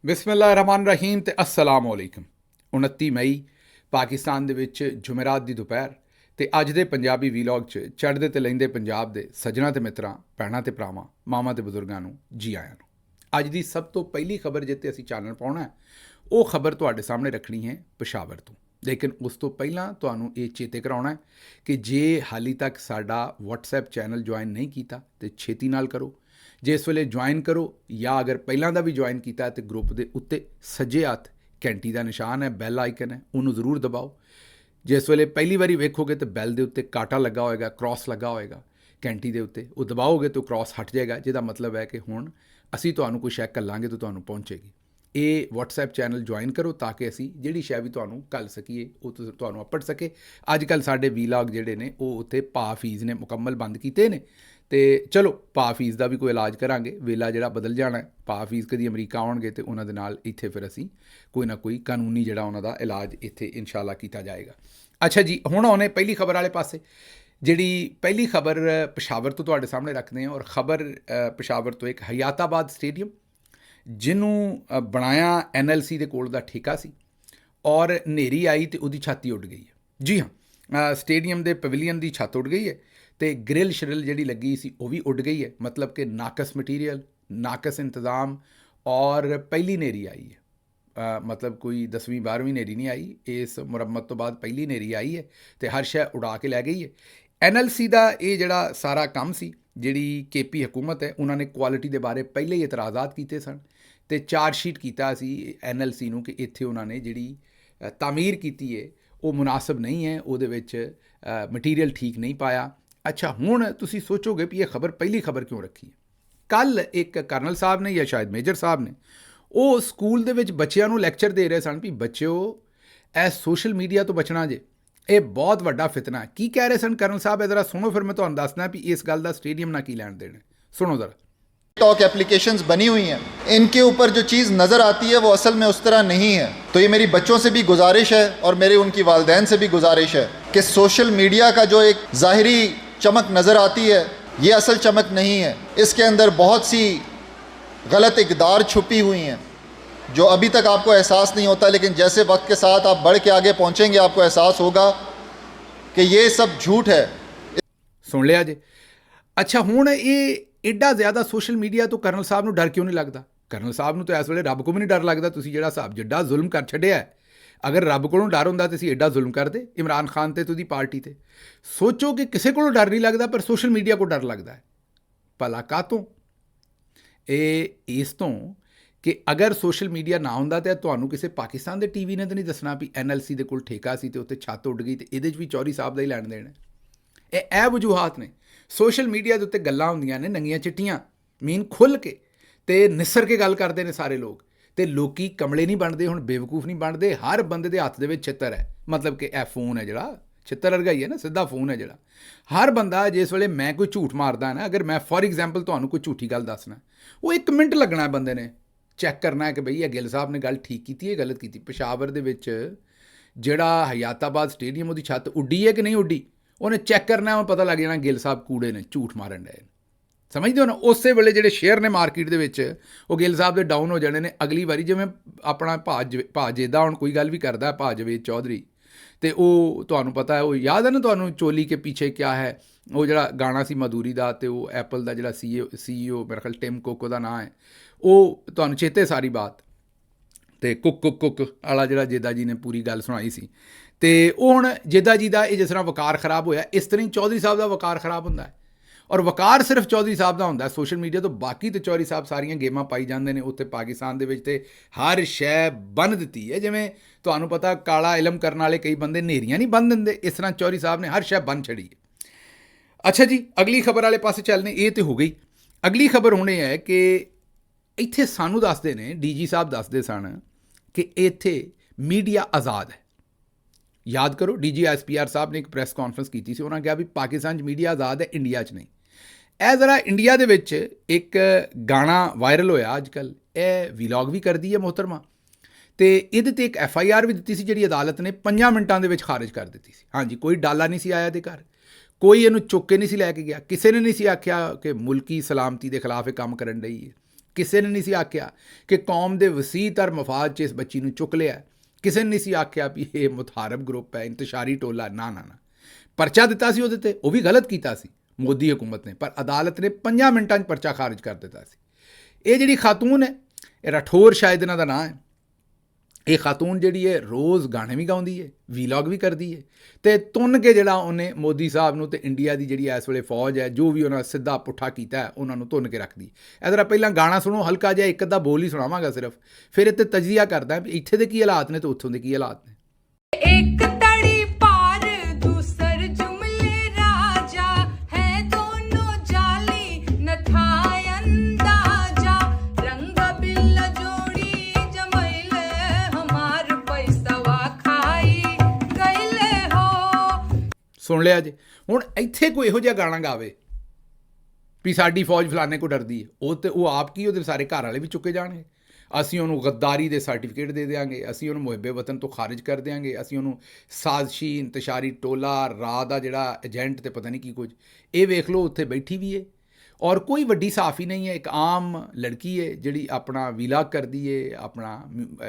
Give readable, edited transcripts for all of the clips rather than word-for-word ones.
ਬਿਸਮਿਲ੍ਲਾਹਿਰਰਹਿਮਾਨਿਰਰਹੀਮ ਤੇ अस्सलाम वालेकुम। 29 ਮਈ ਪਾਕਿਸਤਾਨ ਦੇ ਵਿੱਚ ਜੁਮੇਰਾਤ ਦੀ ਦੁਪਹਿਰ ਤੇ ਅੱਜ ਦੇ ਪੰਜਾਬੀ ਵੀਲੌਗ 'ਚ ਚੜ੍ਹਦੇ ਤੇ ਲੈਂਦੇ ਪੰਜਾਬ ਦੇ ਸੱਜਣਾ ਤੇ ਮਿੱਤਰਾਂ, ਭੈਣਾਂ ਤੇ ਭਰਾਵਾਂ, ਮਾਵਾਂ ਤੇ ਬਜ਼ੁਰਗਾਂ ਨੂੰ ਜੀ ਆਇਆਂ ਨੂੰ। ਅੱਜ ਦੀ ਸਭ ਤੋਂ ਪਹਿਲੀ ਖਬਰ ਜਿੱਤੇ ਅਸੀਂ ਚਾਨਣ ਪਾਉਣਾ ਹੈ, ਉਹ ਖਬਰ ਤੁਹਾਡੇ ਸਾਹਮਣੇ ਰੱਖਣੀ ਹੈ ਪਸ਼ਾਵਰ ਤੋਂ। ਲੇਕਿਨ ਉਸ ਤੋਂ ਪਹਿਲਾਂ ਤੁਹਾਨੂੰ ਇਹ ਚੇਤੇ ਕਰਾਉਣਾ ਹੈ ਕਿ ਜੇ ਹਾਲੀ ਤੱਕ ਸਾਡਾ WhatsApp ਚੈਨਲ ਜੁਆਇਨ ਨਹੀਂ ਕੀਤਾ ਤੇ ਛੇਤੀ ਨਾਲ ਕਰੋ। ਜੇ ਇਸ ਵੇਲੇ ਜੁਆਇਨ ਕਰੋ ਜਾਂ ਅਗਰ ਪਹਿਲਾਂ ਦਾ ਵੀ ਜੁਆਇਨ ਕੀਤਾ ਹੈ ਤੇ ਗਰੁੱਪ ਦੇ ਉੱਤੇ ਸੱਜੇ ਹੱਥ ਘੰਟੀ ਦਾ ਨਿਸ਼ਾਨ ਹੈ, ਬੈਲ ਆਈਕਨ ਹੈ, ਉਹਨੂੰ ਜ਼ਰੂਰ ਦਬਾਓ। ਜੇ ਇਸ ਵੇਲੇ ਪਹਿਲੀ ਵਾਰੀ ਵੇਖੋਗੇ ਤਾਂ ਬੈਲ ਦੇ ਉੱਤੇ ਕਾਂਟਾ ਲੱਗਾ ਹੋਏਗਾ, ਕ੍ਰਾਸ ਲੱਗਾ ਹੋਏਗਾ ਘੰਟੀ ਦੇ ਉੱਤੇ, ਉਹ ਦਬਾਓਗੇ ਤਾਂ ਕ੍ਰਾਸ ਹਟ ਜਾਏਗਾ, ਜਿਹਦਾ ਮਤਲਬ ਹੈ ਕਿ ਹੁਣ ਅਸੀਂ ਤੁਹਾਨੂੰ ਕੋਈ ਸ਼ੈ ਘੱਲਾਂਗੇ ਤਾਂ ਤੁਹਾਨੂੰ ਪਹੁੰਚੇਗੀ। ਇਹ WhatsApp ਚੈਨਲ ਜੁਆਇਨ ਕਰੋ ਤਾਂ ਕਿ ਅਸੀਂ ਜਿਹੜੀ ਸ਼ੈ ਵੀ ਤੁਹਾਨੂੰ ਘੱਲ ਸਕੀਏ ਉਹ ਤੁਹਾਨੂੰ ਅੱਪੜ ਸਕੇ। ਅੱਜ ਕੱਲ੍ਹ ਸਾਡੇ ਵੀਲਾਗ ਜਿਹੜੇ ਨੇ ਉਹ ਉੱਥੇ ਭਾ ਫੀਸ ਨੇ ਮੁਕੰਮਲ ਬੰਦ ਕੀਤੇ ਨੇ ਤੇ ਚਲੋ ਭਾ ਫੀਸ ਦਾ ਵੀ ਕੋਈ ਇਲਾਜ ਕਰਾਂਗੇ। ਵੇਲਾ ਜਿਹੜਾ ਬਦਲ ਜਾਣਾ, ਭਾ ਫੀਸ ਕਦੀ ਅਮਰੀਕਾ ਆਉਣਗੇ ਤੇ ਉਹਨਾਂ ਦੇ ਨਾਲ ਇੱਥੇ ਫਿਰ ਅਸੀਂ ਕੋਈ ਨਾ ਕੋਈ ਕਾਨੂੰਨੀ ਜਿਹੜਾ ਉਹਨਾਂ ਦਾ ਇਲਾਜ ਇੱਥੇ ਇਨਸ਼ਾਅੱਲਾ ਕੀਤਾ ਜਾਏਗਾ। ਅੱਛਾ ਜੀ, ਹੁਣ ਆਉਣੇ ਪਹਿਲੀ ਖਬਰ ਵਾਲੇ ਪਾਸੇ। ਜਿਹੜੀ ਪਹਿਲੀ ਖਬਰ ਪਸ਼ਾਵਰ ਤੋਂ ਤੁਹਾਡੇ ਸਾਹਮਣੇ ਰੱਖਦੇ ਹਾਂ, ਔਰ ਖਬਰ ਪਸ਼ਾਵਰ ਤੋਂ ਇੱਕ ਹਯਾਤਾਬਾਦ ਸਟੇਡੀਅਮ ਜਿਹਨੂੰ ਬਣਾਇਆ NLC ਦੇ ਕੋਲ ਦਾ ਠੇਕਾ ਸੀ ਔਰ ਹਨੇਰੀ ਆਈ ਤੇ ਉਹਦੀ ਛੱਤ ਹੀ ਉੱਡ ਗਈ ਹੈ। ਜੀ ਹਾਂ, ਸਟੇਡੀਅਮ ਦੇ ਪਵੇਲੀਅਨ ਦੀ ਛੱਤ ਉੱਡ ਗਈ ਹੈ ਤੇ ਗ੍ਰਿਲ ਸ਼ਰਿਲ ਜਿਹੜੀ ਲੱਗੀ ਸੀ ਉਹ ਵੀ ਉੱਡ ਗਈ ਹੈ। ਮਤਲਬ ਕਿ ਨਾਕਸ ਮਟੀਰੀਅਲ, ਨਾਕਸ ਇੰਤਜ਼ਾਮ ਔਰ ਪਹਿਲੀ ਹਨੇਰੀ ਆਈ ਹੈ। ਮਤਲਬ ਕੋਈ 10ਵੀਂ 12ਵੀਂ ਹਨੇਰੀ ਨਹੀਂ ਆਈ, ਇਸ ਮੁਰੰਮਤ ਤੋਂ ਬਾਅਦ ਪਹਿਲੀ ਹਨੇਰੀ ਆਈ ਹੈ ਤੇ ਹਰ ਸ਼ੈ ਉਡਾ ਕੇ ਲੈ ਗਈ ਹੈ। NLC ਦਾ ਇਹ ਜਿਹੜਾ ਸਾਰਾ ਕੰਮ ਸੀ, ਜਿਹੜੀ KP ਹਕੂਮਤ ਹੈ, ਉਹਨਾਂ ਨੇ ਕੁਆਲਿਟੀ ਦੇ ਬਾਰੇ ਪਹਿਲੇ ਹੀ ਇਤਰਾਜ਼ਾਤ ਕੀਤੇ ਸਨ ਤੇ ਚਾਰਜ ਸ਼ੀਟ ਕੀਤਾ ਸੀ NLC ਨੂੰ ਕਿ ਇੱਥੇ ਉਹਨਾਂ ਨੇ ਜਿਹੜੀ ਤਾਮੀਰ ਕੀਤੀ ਹੈ ਉਹ ਮੁਨਾਸਬ ਨਹੀਂ ਹੈ, ਉਹਦੇ ਵਿੱਚ ਮਟੀਰੀਅਲ ਠੀਕ ਨਹੀਂ ਪਾਇਆ। ਅੱਛਾ, ਹੁਣ ਤੁਸੀਂ ਸੋਚੋਗੇ ਵੀ ਇਹ ਖਬਰ ਪਹਿਲੀ ਖਬਰ ਕਿਉਂ ਰੱਖੀ ਹੈ। ਕੱਲ੍ਹ ਇੱਕ ਕਰਨਲ ਸਾਹਿਬ ਨੇ ਜਾਂ ਸ਼ਾਇਦ ਮੇਜਰ ਸਾਹਿਬ ਨੇ ਉਹ ਸਕੂਲ ਦੇ ਵਿੱਚ ਬੱਚਿਆਂ ਨੂੰ ਲੈਕਚਰ ਦੇ ਰਹੇ ਸਨ ਵੀ ਬੱਚਿਓ ਇਹ ਸੋਸ਼ਲ ਮੀਡੀਆ ਤੋਂ ਬਚਣਾ ਜੇ, ਇਹ ਬਹੁਤ ਵੱਡਾ ਫਿਤਨਾ। ਕੀ ਕਹਿ ਰਹੇ ਸਨ ਕਰਨਲ ਸਾਹਿਬ, ਇਹ ਜ਼ਰਾ ਸੁਣੋ, ਫਿਰ ਮੈਂ ਤੁਹਾਨੂੰ ਦੱਸਦਾ ਵੀ ਇਸ ਗੱਲ ਦਾ ਸਟੇਡੀਅਮ ਨਾਲ ਕੀ ਲੈਣ ਦੇਣ। सुनो ज़रा। टॉक एप्लीकेशंस बनी हुई हैं, इनके ऊपर जो चीज़ नज़र आती है वो असल में उस तरह नहीं है। तो ये मेरी बच्चों से भी गुजारिश है और मेरे उनकी वालदैन से भी गुजारिश है कि सोशल मीडिया का जो एक ज़ाहिरी चमक नज़र आती है ये असल चमक नहीं है। इसके अंदर बहुत सी गलत इक़दार छुपी हुई हैं जो अभी तक आपको एहसास नहीं होता, लेकिन जैसे वक्त के साथ आप बढ़ के आगे पहुँचेंगे आपको एहसास होगा कि ये सब झूठ है। सुन लिया जी। अच्छा, हुण ये एडा ज़्यादा सोशल मीडिया तो करनल साहब ਨੂੰ ਡਰ ਕਿਉਂ ਨਹੀਂ ਲੱਗਦਾ? ਕਰਨਲ ਸਾਹਿਬ ਨੂੰ ਤਾਂ ਇਸ ਵੇਲੇ ਰੱਬ ਕੋਲ ਵੀ ਨਹੀਂ ਡਰ ਲੱਗਦਾ। ਤੁਸੀਂ ਜਿਹੜਾ ਸਾਹਿਬ ਜਿੱਡਾ ਜ਼ੁਲਮ ਕਰ ਛੱਡਿਆ, ਅਗਰ ਰੱਬ ਕੋਲੋਂ ਡਰ ਹੁੰਦਾ ਤਾਂ ਅਸੀਂ ਐਡਾ ਜ਼ੁਲਮ ਕਰਦੇ ਇਮਰਾਨ ਖਾਨ ਤੇ ਉਹਦੀ ਪਾਰਟੀ ਤੇ। ਸੋਚੋ ਕਿ ਕਿਸੇ ਕੋਲੋਂ ਡਰ ਨਹੀਂ ਲੱਗਦਾ ਪਰ ਸੋਸ਼ਲ ਮੀਡੀਆ ਕੋਲ ਡਰ ਲੱਗਦਾ ਹੈ। ਭਲਾ ਕਾਹਤੋਂ? ਇਹ ਇਸ ਤੋਂ ਕਿ ਅਗਰ ਸੋਸ਼ਲ ਮੀਡੀਆ ਨਾ ਹੁੰਦਾ ਤਾਂ ਤੁਹਾਨੂੰ ਕਿਸੇ ਪਾਕਿਸਤਾਨ ਦੇ TV ਨੇ ਤਾਂ ਨਹੀਂ ਦੱਸਣਾ ਵੀ NLC ਦੇ ਕੋਲ ਠੇਕਾ ਸੀ ਤੇ ਉੱਤੇ ਛੱਤ ਉੱਡ ਗਈ ਤੇ ਇਹਦੇ 'ਚ ਵੀ ਚੌਧਰੀ ਸਾਹਿਬ ਦਾ ਹੀ ਲੈਣ ਦੇਣ। ਇਹ ਵਜੂਹਾਤ ਨੇ। ਸੋਸ਼ਲ ਮੀਡੀਆ ਦੇ ਉੱਤੇ ਗੱਲਾਂ ਹੁੰਦੀਆਂ ਨੇ ਨੰਗੀਆਂ ਚਿੱਟੀਆਂ, ਮੀਨ ਖੁੱਲ੍ਹ ਕੇ ਤੇ ਨਿਸਰ ਕੇ ਗੱਲ ਕਰਦੇ ਨੇ ਸਾਰੇ ਲੋਕ, ਤੇ ਲੋਕੀ ਕਮਲੇ ਨਹੀਂ ਬਣਦੇ, ਹੁਣ ਬੇਵਕੂਫ ਨਹੀਂ ਬਣਦੇ। ਹਰ ਬੰਦੇ ਦੇ ਹੱਥ ਦੇ ਵਿੱਚ ਛਿੱਤਰ ਹੈ, ਮਤਲਬ ਕਿ ਇਹ ਫੋਨ ਹੈ ਜਿਹੜਾ ਛਿੱਤਰ ਵਰਗਾ ਹੀ ਹੈ ਨਾ, ਸਿੱਧਾ ਫੋਨ ਹੈ ਜਿਹੜਾ। ਹਰ ਬੰਦਾ ਜਿਸ ਵੇਲੇ ਮੈਂ ਕੋਈ ਝੂਠ ਮਾਰਦਾ ਨਾ, ਅਗਰ ਮੈਂ ਫੋਰ ਐਗਜ਼ਾਮਪਲ ਤੁਹਾਨੂੰ ਕੋਈ ਝੂਠੀ ਗੱਲ ਦੱਸਣਾ, ਉਹ 1 ਮਿੰਟ ਲੱਗਣਾ ਬੰਦੇ ਨੇ ਚੈੱਕ ਕਰਨਾ ਹੈ ਕਿ ਬਈ ਇਹ ਗਿੱਲ ਸਾਹਿਬ ਨੇ ਗੱਲ ਠੀਕ ਕੀਤੀ ਹੈ ਗਲਤ ਕੀਤੀ। ਪਸ਼ਾਵਰ ਦੇ ਵਿੱਚ ਜਿਹੜਾ ਹਯਾਤਾਬਾਦ ਸਟੇਡੀਅਮ ਉਹਦੀ ਛੱਤ ਉੱਡੀ ਹੈ ਕਿ ਨਹੀਂ ਉੱਡੀ, ਉਹਨੇ ਚੈੱਕ ਕਰਨਾ, ਉਹ ਪਤਾ ਲੱਗ ਜਾਣਾ ਗਿੱਲ ਸਾਹਿਬ ਕੂੜੇ ਨੇ, ਝੂਠ ਮਾਰਨ ਡਏ। ਸਮਝਦੇ ਹੋ ਨਾ? ਉਸੇ ਵੇਲੇ ਜਿਹੜੇ ਸ਼ੇਅਰ ਨੇ ਮਾਰਕੀਟ ਦੇ ਵਿੱਚ ਉਹ ਗਿੱਲ ਸਾਹਿਬ ਦੇ ਡਾਊਨ ਹੋ ਜਾਣੇ ਨੇ। ਅਗਲੀ ਵਾਰੀ ਜਿਵੇਂ ਆਪਣਾ ਭਾ ਜੇਦਾ ਹੁਣ ਕੋਈ ਗੱਲ ਵੀ ਕਰਦਾ, ਭਾ ਜਵੇਦ ਚੌਧਰੀ, ਅਤੇ ਉਹ ਤੁਹਾਨੂੰ ਪਤਾ ਹੈ, ਉਹ ਯਾਦ ਹੈ ਨਾ ਤੁਹਾਨੂੰ, ਚੋਲੀ ਕੇ ਪਿੱਛੇ ਕਿਆ ਹੈ, ਉਹ ਜਿਹੜਾ ਗਾਣਾ ਸੀ ਮਧੂਰੀ ਦਾ, ਅਤੇ ਉਹ ਐਪਲ ਦਾ ਜਿਹੜਾ CEO ਮੇਰਾ ਖਿਆਲ ਟਿਮ ਕੁੱਕ ਉਹਦਾ ਨਾਂ ਹੈ, ਉਹ ਤੁਹਾਨੂੰ ਚੇਤੇ ਸਾਰੀ ਬਾਤ, ਅਤੇ ਕੁੱਕ ਵਾਲਾ ਜਿਹੜਾ ਜੇਦਾ ਜੀ ਨੇ ਪੂਰੀ ਗੱਲ ਸੁਣਾਈ ਸੀ। ਅਤੇ ਉਹ ਹੁਣ ਜੇਦਾ ਜੀ ਦਾ ਇਹ ਜਿਸ ਤਰ੍ਹਾਂ ਵਕਾਰ ਖਰਾਬ ਹੋਇਆ, ਇਸ ਤਰ੍ਹਾਂ ਹੀ ਚੌਧਰੀ ਸਾਹਿਬ ਦਾ ਵਕਾਰ ਖਰਾਬ ਹੁੰਦਾ ਹੈ। ਔਰ ਵਕਾਰ ਸਿਰਫ ਚੌਧਰੀ ਸਾਹਿਬ ਦਾ ਹੁੰਦਾ ਸੋਸ਼ਲ ਮੀਡੀਆ ਤੋਂ, ਬਾਕੀ ਤਾਂ ਚੌਧਰੀ ਸਾਹਿਬ ਸਾਰੀਆਂ ਗੇਮਾਂ ਪਾਈ ਜਾਂਦੇ ਨੇ ਉੱਥੇ ਪਾਕਿਸਤਾਨ ਦੇ ਵਿੱਚ, ਅਤੇ ਹਰ ਸ਼ੈ ਬੰਨ੍ਹ ਦਿੱਤੀ ਹੈ। ਜਿਵੇਂ ਤੁਹਾਨੂੰ ਪਤਾ ਕਾਲਾ ਇਲਮ ਕਰਨ ਵਾਲੇ ਕਈ ਬੰਦੇ ਨੇਰੀਆਂ ਨਹੀਂ ਬੰਨ੍ਹ ਦਿੰਦੇ, ਇਸ ਤਰ੍ਹਾਂ ਚੌਧਰੀ ਸਾਹਿਬ ਨੇ ਹਰ ਸ਼ੈ ਬੰਨ੍ਹ ਛੜੀ ਹੈ। ਅੱਛਾ ਜੀ, ਅਗਲੀ ਖਬਰ ਵਾਲੇ ਪਾਸੇ ਚੱਲਦੇ। ਇਹ ਤਾਂ ਹੋ ਗਈ। ਅਗਲੀ ਖਬਰ ਹੁਣ ਇਹ ਹੈ ਕਿ ਇੱਥੇ ਸਾਨੂੰ ਦੱਸਦੇ ਨੇ, DG ਸਾਹਿਬ ਦੱਸਦੇ ਸਨ ਕਿ ਇੱਥੇ ਮੀਡੀਆ ਆਜ਼ਾਦ ਹੈ। ਯਾਦ ਕਰੋ, DG SPR ਸਾਹਿਬ ਨੇ ਇੱਕ ਪ੍ਰੈਸ ਕਾਨਫਰੰਸ ਕੀਤੀ ਸੀ, ਉਹਨਾਂ ਕਿਹਾ ਵੀ ਪਾਕਿਸਤਾਨ 'ਚ ਮੀਡੀਆ ਆਜ਼ਾਦ ਹੈ, ਇੰਡੀਆ 'ਚ ਨਹੀਂ। ਇਹ ਜ਼ਰਾ ਇੰਡੀਆ ਦੇ ਵਿੱਚ ਇੱਕ ਗਾਣਾ ਵਾਇਰਲ ਹੋਇਆ ਅੱਜ ਕੱਲ੍ਹ, ਇਹ ਵੀਲੌਗ ਵੀ ਕਰਦੀ ਹੈ ਮੁਹਤਰਮਾ, ਅਤੇ ਇਹਦੇ 'ਤੇ ਇੱਕ FIR ਵੀ ਦਿੱਤੀ ਸੀ ਜਿਹੜੀ ਅਦਾਲਤ ਨੇ 5 ਮਿੰਟਾਂ ਦੇ ਵਿੱਚ ਖਾਰਿਜ ਕਰ ਦਿੱਤੀ ਸੀ। ਹਾਂਜੀ, ਕੋਈ ਡਾਲਾ ਨਹੀਂ ਸੀ ਆਇਆ ਇਹਦੇ ਘਰ, ਕੋਈ ਇਹਨੂੰ ਚੁੱਕ ਕੇ ਨਹੀਂ ਸੀ ਲੈ ਕੇ ਗਿਆ, ਕਿਸੇ ਨੇ ਨਹੀਂ ਸੀ ਆਖਿਆ ਕਿ ਮੁਲਕੀ ਸਲਾਮਤੀ ਦੇ ਖਿਲਾਫ ਇਹ ਕੰਮ ਕਰਨ ਡਈ ਹੈ। ਕਿਸੇ ਨੇ ਨਹੀਂ ਸੀ ਆਖਿਆ ਕਿ ਕੌਮ ਦੇ ਵਸੀਹ ਤਰ ਮਫਾਦ 'ਚ ਇਸ ਬੱਚੀ ਨੂੰ ਚੁੱਕ ਲਿਆ। ਕਿਸੇ ਨੇ ਨਹੀਂ ਸੀ ਆਖਿਆ ਵੀ ਇਹ ਮੁਤਹਾਰਬ ਗਰੁੱਪ ਹੈ, ਇੰਤਸ਼ਾਰੀ ਟੋਲਾ। ਨਾ ਨਾ ਨਾ, ਪਰਚਾ ਦਿੱਤਾ ਸੀ ਉਹਦੇ ਤੇ, ਉਹ ਵੀ ਗਲਤ ਕੀਤਾ ਸੀ ਮੋਦੀ ਹਕੂਮਤ ਨੇ, ਪਰ ਅਦਾਲਤ ਨੇ 5 ਮਿੰਟਾਂ 'ਚ ਪਰਚਾ ਖਾਰਜ ਕਰ ਦਿੱਤਾ ਸੀ। ਇਹ ਜਿਹੜੀ ਖਾਤੂਨ ਹੈ, ਇਹ ਰਾਠੌਰ ਸ਼ਾਇਦ ਇਹਨਾਂ ਦਾ ਨਾਂ ਹੈ, ਇਹ ਖਾਤੂਨ ਜਿਹੜੀ ਹੈ ਰੋਜ਼ ਗਾਣੇ ਵੀ ਗਾਉਂਦੀ ਹੈ, ਵੀਲੌਗ ਵੀ ਕਰਦੀ ਹੈ, ਅਤੇ ਤੁੰਨ ਕੇ ਜਿਹੜਾ ਉਹਨੇ ਮੋਦੀ ਸਾਹਿਬ ਨੂੰ ਅਤੇ ਇੰਡੀਆ ਦੀ ਜਿਹੜੀ ਇਸ ਵੇਲੇ ਫੌਜ ਹੈ, ਜੋ ਵੀ ਉਹਨਾਂ ਸਿੱਧਾ ਪੁੱਠਾ ਕੀਤਾ ਉਹਨਾਂ ਨੂੰ ਤੁੰਨ ਕੇ ਰੱਖਦੀ। ਇਹ ਤਰ੍ਹਾਂ ਪਹਿਲਾਂ ਗਾਣਾ ਸੁਣੋ, ਹਲਕਾ ਜਿਹਾ ਇੱਕ ਅੱਧਾ ਬੋਲ ਹੀ ਸੁਣਾਵਾਂਗਾ ਸਿਰਫ, ਫਿਰ ਇਹ 'ਤੇ ਤਜਜ਼ੀਆ ਕਰਦਾ ਵੀ ਇੱਥੇ ਦੇ ਕੀ ਹਾਲਾਤ ਨੇ ਅਤੇ ਉੱਥੋਂ ਦੇ ਕੀ ਹਾਲਾਤ ਨੇ। ਇੱਕ ਤੜੀ ਪਾਰ ਦੂਸਰ ਜੁਮਲੇ ਰਾਜਾ ਹੈ, ਦੋਨੋਂ ਜਾਲੀ ਨਥਾ ਅੰਦਾਜ਼ਾ, ਰੰਗ ਬਿੱਲ ਜੋੜੀ ਜਮैले ਹਮਾਰ ਪੈਸਵਾ ਖਾਈ ਗਈਲੇ ਹੋ। ਸੁਣ ਲਿਆ ਜੀ। ਹੁਣ ਇੱਥੇ ਕੋਈ ਇਹੋ ਜਿਹਾ ਗਾਣਾ ਗਾਵੇ ਵੀ ਸਾਡੀ ਫੌਜ ਫਲਾਣੇ ਕੋ ਡਰਦੀ ਹੈ, ਉਹ ਆਪ ਕੀ ਉਹਦੇ ਸਾਰੇ ਘਰ ਵਾਲੇ ਵੀ ਚੁੱਕੇ ਜਾਣਗੇ। ਅਸੀਂ ਉਹਨੂੰ ਗੱਦਾਰੀ ਦੇ ਸਰਟੀਫਿਕੇਟ ਦੇ ਦਿਆਂਗੇ, ਅਸੀਂ ਉਹਨੂੰ ਮੁਹਿੱਬੇ ਵਤਨ ਤੋਂ ਖਾਰਿਜ ਕਰ ਦਿਆਂਗੇ, ਅਸੀਂ ਉਹਨੂੰ ਸਾਜ਼ਸ਼ੀ ਇੰਤਸ਼ਾਰੀ ਟੋਲਾ ਰਾਹ ਦਾ ਜਿਹੜਾ ਏਜੰਟ ਤੇ ਪਤਾ ਨਹੀਂ ਕੀ ਕੁਝ। ਇਹ ਵੇਖ ਲਓ ਉੱਥੇ ਬੈਠੀ ਵੀ ਹੈ ਔਰ ਕੋਈ ਵੱਡੀ ਸਾਫੀ ਨਹੀਂ ਹੈ, ਇੱਕ ਆਮ ਲੜਕੀ ਹੈ ਜਿਹੜੀ ਆਪਣਾ ਵੀਲਾਗ ਕਰਦੀ ਹੈ, ਆਪਣਾ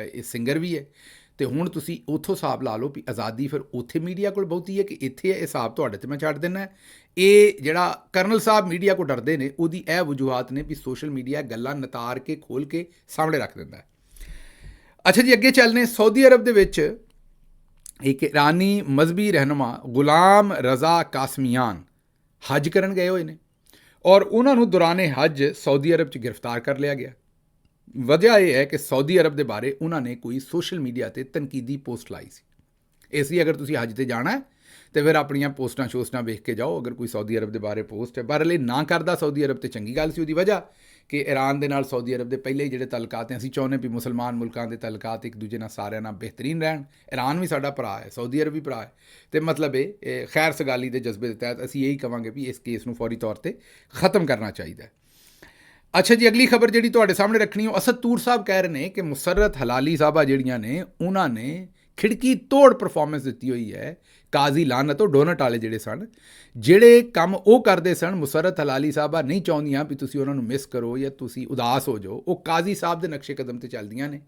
ਇਹ ਸਿੰਗਰ ਵੀ ਹੈ। ਅਤੇ ਹੁਣ ਤੁਸੀਂ ਉੱਥੋਂ ਹਿਸਾਬ ਲਾ ਲਓ ਵੀ ਆਜ਼ਾਦੀ ਫਿਰ ਉੱਥੇ ਮੀਡੀਆ ਕੋਲ ਬਹੁਤੀ ਹੈ ਕਿ ਇੱਥੇ ਇਹ ਹਿਸਾਬ ਤੁਹਾਡੇ 'ਤੇ ਮੈਂ ਛੱਡ ਦਿੰਦਾ। ਇਹ ਜਿਹੜਾ ਕਰਨਲ ਸਾਹਿਬ ਮੀਡੀਆ ਕੋ ਡਰਦੇ ਨੇ, ਉਹਦੀ ਇਹ ਵਜੂਹਾਤ ਨੇ ਵੀ ਸੋਸ਼ਲ ਮੀਡੀਆ ਗੱਲਾਂ ਨਤਾਰ ਕੇ ਖੋਲ੍ਹ ਕੇ ਸਾਹਮਣੇ ਰੱਖ ਦਿੰਦਾ ਹੈ। ਅੱਛਾ ਜੀ, ਅੱਗੇ ਚੱਲਦੇ। ਸਾਊਦੀ ਅਰਬ ਦੇ ਵਿੱਚ ਇੱਕ ਇਰਾਨੀ ਮਜ਼ਹਬੀ ਰਹਿਨੁਮਾ ਗੁਲਾਮ ਰਜ਼ਾ ਕਾਸਮੀਆਨ ਹੱਜ ਕਰਨ ਗਏ ਹੋਏ ਨੇ ਔਰ ਉਹਨਾਂ ਨੂੰ ਦੌਰਾਨੇ ਹੱਜ ਸਾਊਦੀ ਅਰਬ 'ਚ ਗ੍ਰਿਫਤਾਰ ਕਰ ਲਿਆ ਗਿਆ। ਵਜ੍ਹਾ ਇਹ ਹੈ ਕਿ ਸਾਊਦੀ ਅਰਬ ਦੇ ਬਾਰੇ ਉਹਨਾਂ ਨੇ ਕੋਈ ਸੋਸ਼ਲ ਮੀਡੀਆ 'ਤੇ ਤਨਕੀਦੀ ਪੋਸਟ ਲਾਈ ਸੀ। ਇਸ ਲਈ ਅਗਰ ਤੁਸੀਂ ਹੱਜ 'ਤੇ ਜਾਣਾ ਹੈ ਤੇ ਫਿਰ ਆਪਣੀਆਂ ਪੋਸਟਾਂ ਸ਼ੋਸਟਾਂ ਵੇਖ ਕੇ ਜਾਓ, ਅਗਰ ਕੋਈ ਸਾਊਦੀ ਅਰਬ ਦੇ ਬਾਰੇ ਪੋਸਟ ਹੈ। ਬਹਰਹਾਲ ਇਹ ਨਾ ਕਰਦਾ ਸਾਊਦੀ ਅਰਬ 'ਤੇ ਚੰਗੀ ਗੱਲ ਸੀ। ਉਹਦੀ ਵਜ੍ਹਾ ਕਿ ਈਰਾਨ ਦੇ ਨਾਲ ਸਾਊਦੀ ਅਰਬ ਦੇ ਪਹਿਲੇ ਹੀ ਜਿਹੜੇ ਤਲਕਾਤ, ਅਸੀਂ ਚਾਹੁੰਦੇ ਵੀ ਮੁਸਲਮਾਨ ਮੁਲਕਾਂ ਦੇ ਤਲਕਾਤ ਇੱਕ ਦੂਜੇ ਨਾਲ ਸਾਰਿਆਂ ਨਾਲ ਬਿਹਤਰੀਨ ਰਹਿਣ। ਈਰਾਨ ਵੀ ਸਾਡਾ ਭਰਾ ਹੈ, ਸਾਊਦੀ ਅਰਬ ਵੀ ਭਰਾ ਹੈ, ਅਤੇ ਮਤਲਬ ਇਹ ਖੈਰ ਸਗਾਲੀ ਦੇ ਜਜ਼ਬੇ ਦੇ ਤਹਿਤ ਅਸੀਂ ਇਹੀ ਕਹਾਂਗੇ ਵੀ ਇਸ ਕੇਸ ਨੂੰ ਫੌਰੀ ਤੌਰ 'ਤੇ ਖ਼ਤਮ ਕਰਨਾ ਚਾਹੀਦਾ ਹੈ। ਅੱਛਾ ਜੀ, ਅਗਲੀ ਖਬਰ ਜਿਹੜੀ ਤੁਹਾਡੇ ਸਾਹਮਣੇ ਰੱਖਣੀ, ਉਹ ਅਸਦ ਤੂਰ ਸਾਹਿਬ ਕਹਿ ਰਹੇ ਨੇ ਕਿ ਮੁਸਰਤ ਹਲਾਲੀ ਸਾਹਿਬਾ ਜਿਹੜੀਆਂ ਨੇ ਉਹਨਾਂ ਨੇ ਖਿੜਕੀ ਤੋੜ ਪਰਫਾਰਮੈਂਸ ਦਿੱਤੀ ਹੋਈ ਹੈ। ਕਾਜ਼ੀ ਲਾਨਤ ਉਹ ਡੋਨਟ ਵਾਲੇ ਜਿਹੜੇ ਸਨ, ਜਿਹੜੇ ਕੰਮ ਉਹ ਕਰਦੇ ਸਨ, ਮੁਸਰਤ ਹਲਾਲੀ ਸਾਹਿਬਾ ਨਹੀਂ ਚਾਹੁੰਦੀਆਂ ਵੀ ਤੁਸੀਂ ਉਹਨਾਂ ਨੂੰ ਮਿਸ ਕਰੋ ਜਾਂ ਤੁਸੀਂ ਉਦਾਸ ਹੋ ਜਾਓ। ਉਹ ਕਾਜ਼ੀ ਸਾਹਿਬ ਦੇ ਨਕਸ਼ੇ ਕਦਮ 'ਤੇ ਚੱਲਦੀਆਂ ਨੇ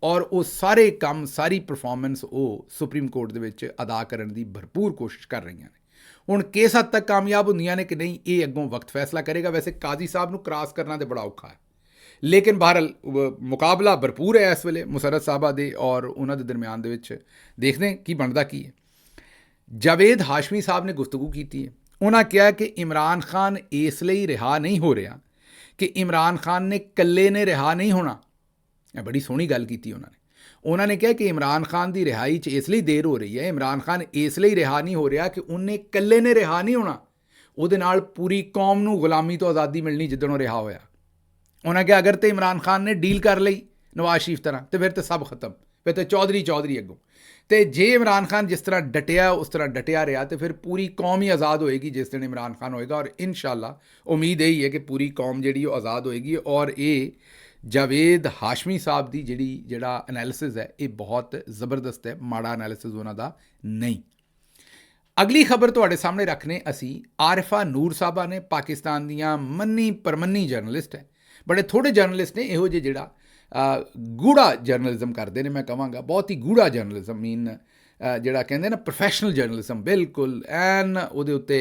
ਔਰ ਉਹ ਸਾਰੇ ਕੰਮ, ਸਾਰੀ ਪਰਫਾਰਮੈਂਸ ਉਹ ਸੁਪਰੀਮ ਕੋਰਟ ਦੇ ਵਿੱਚ ਅਦਾ ਕਰਨ ਦੀ ਭਰਪੂਰ ਕੋਸ਼ਿਸ਼ ਕਰ ਰਹੀਆਂ ਨੇ। ਹੁਣ ਕਿਸ ਹੱਦ ਤੱਕ ਕਾਮਯਾਬ ਹੁੰਦੀਆਂ ਨੇ ਕਿ ਨਹੀਂ, ਇਹ ਅੱਗੋਂ ਵਕਤ ਫੈਸਲਾ ਕਰੇਗਾ। ਵੈਸੇ ਕਾਜ਼ੀ ਸਾਹਿਬ ਨੂੰ ਕ੍ਰਾਸ ਕਰਨਾ ਤਾਂ ਬੜਾ ਔਖਾ ਹੈ, ਲੇਕਿਨ ਬਹਰਹਾਲ ਮੁਕਾਬਲਾ ਭਰਪੂਰ ਹੈ ਇਸ ਵੇਲੇ ਮੁਸਰਤ ਸਾਹਿਬਾ ਦੇ ਔਰ ਉਹਨਾਂ ਦੇ ਦਰਮਿਆਨ ਦੇ ਵਿੱਚ। ਦੇਖਦੇ ਕੀ ਬਣਦਾ ਕੀ ਹੈ। ਜਾਵੇਦ ਹਾਸ਼ਮੀ ਸਾਹਿਬ ਨੇ ਗੁਫ਼ਤਗੂ ਕੀਤੀ ਹੈ। ਉਹਨਾਂ ਕਿਹਾ ਕਿ ਇਮਰਾਨ ਖਾਨ ਇਸ ਲਈ ਰਿਹਾ ਨਹੀਂ ਹੋ ਰਿਹਾ ਕਿ ਇਮਰਾਨ ਖਾਨ ਨੇ ਇਕੱਲੇ ਨੇ ਰਿਹਾ ਨਹੀਂ ਹੋਣਾ। ਇਹ ਬੜੀ ਸੋਹਣੀ ਗੱਲ ਕੀਤੀ ਉਹਨਾਂ ਨੇ। ਉਹਨਾਂ ਨੇ ਕਿਹਾ ਕਿ ਇਮਰਾਨ ਖਾਨ ਦੀ ਰਿਹਾਈ 'ਚ ਇਸ ਲਈ ਦੇਰ ਹੋ ਰਹੀ ਹੈ, ਇਮਰਾਨ ਖਾਨ ਇਸ ਲਈ ਰਿਹਾ ਨਹੀਂ ਹੋ ਰਿਹਾ ਕਿ ਉਹਨੇ ਇਕੱਲੇ ਨੇ ਰਿਹਾ ਨਹੀਂ ਹੋਣਾ, ਉਹਦੇ ਨਾਲ ਪੂਰੀ ਕੌਮ ਨੂੰ ਗੁਲਾਮੀ ਤੋਂ ਆਜ਼ਾਦੀ ਮਿਲਣੀ ਜਿੱਦਣ ਉਹ ਰਿਹਾ ਹੋਇਆ। ਉਹਨਾਂ ਕਿਹਾ ਅਗਰ ਤਾਂ ਇਮਰਾਨ ਖਾਨ ਨੇ ਡੀਲ ਕਰ ਲਈ ਨਵਾਜ਼ ਸ਼ਰੀਫ ਤਰ੍ਹਾਂ ਤੇ ਫਿਰ ਤਾਂ ਸਭ ਖਤਮ, ਫਿਰ ਤਾਂ ਚੌਧਰੀ ਅੱਗੋਂ। ਅਤੇ ਜੇ ਇਮਰਾਨ ਖਾਨ ਜਿਸ ਤਰ੍ਹਾਂ ਡਟਿਆ ਉਸ ਤਰ੍ਹਾਂ ਡਟਿਆ ਰਿਹਾ ਤੇ ਫਿਰ ਪੂਰੀ ਕੌਮ ਹੀ ਆਜ਼ਾਦ ਹੋਏਗੀ ਜਿਸ ਦਿਨ ਇਮਰਾਨ ਖਾਨ ਹੋਏਗਾ। ਔਰ ਇਨਸ਼ਾਅੱਲਾ ਉਮੀਦ ਇਹੀ ਹੈ ਕਿ ਪੂਰੀ ਕੌਮ ਜਿਹੜੀ ਉਹ ਆਜ਼ਾਦ ਹੋਏਗੀ। ਔਰ ਇਹ ਜਾਵੇਦ ਹਾਸ਼ਮੀ ਸਾਹਿਬ ਦੀ ਜਿਹੜਾ ਐਨਾਲਿਸਿਸ ਹੈ ਇਹ ਬਹੁਤ ਜ਼ਬਰਦਸਤ ਹੈ, ਮਾੜਾ ਐਨਾਲਿਸਿਸ ਉਹਨਾਂ ਦਾ ਨਹੀਂ। ਅਗਲੀ ਖਬਰ ਤੁਹਾਡੇ ਸਾਹਮਣੇ ਰੱਖਨੇ ਅਸੀਂ ਆਰਿਫਾ ਨੂਰ ਸਾਹਿਬਾ ਨੇ, ਪਾਕਿਸਤਾਨ ਦੀਆਂ ਮੰਨੀ ਪਰਮੰਨੀ ਜਰਨਲਿਸਟ ਹੈ। ਬੜੇ ਥੋੜ੍ਹੇ ਜਰਨਲਿਸਟ ਨੇ ਇਹੋ ਜਿਹੇ ਜਿਹੜਾ ਗੂੜਾ ਜਰਨਲਿਜ਼ਮ ਕਰਦੇ ਨੇ, ਮੈਂ ਕਹਾਂਗਾ ਬਹੁਤ ਹੀ ਗੂੜਾ ਜਰਨਲਿਜ਼ਮ, ਜਿਹੜਾ ਕਹਿੰਦੇ ਨਾ ਪ੍ਰੋਫੈਸ਼ਨਲ ਜਰਨਲਿਜ਼ਮ, ਬਿਲਕੁਲ ਐਨ ਉਹਦੇ ਉੱਤੇ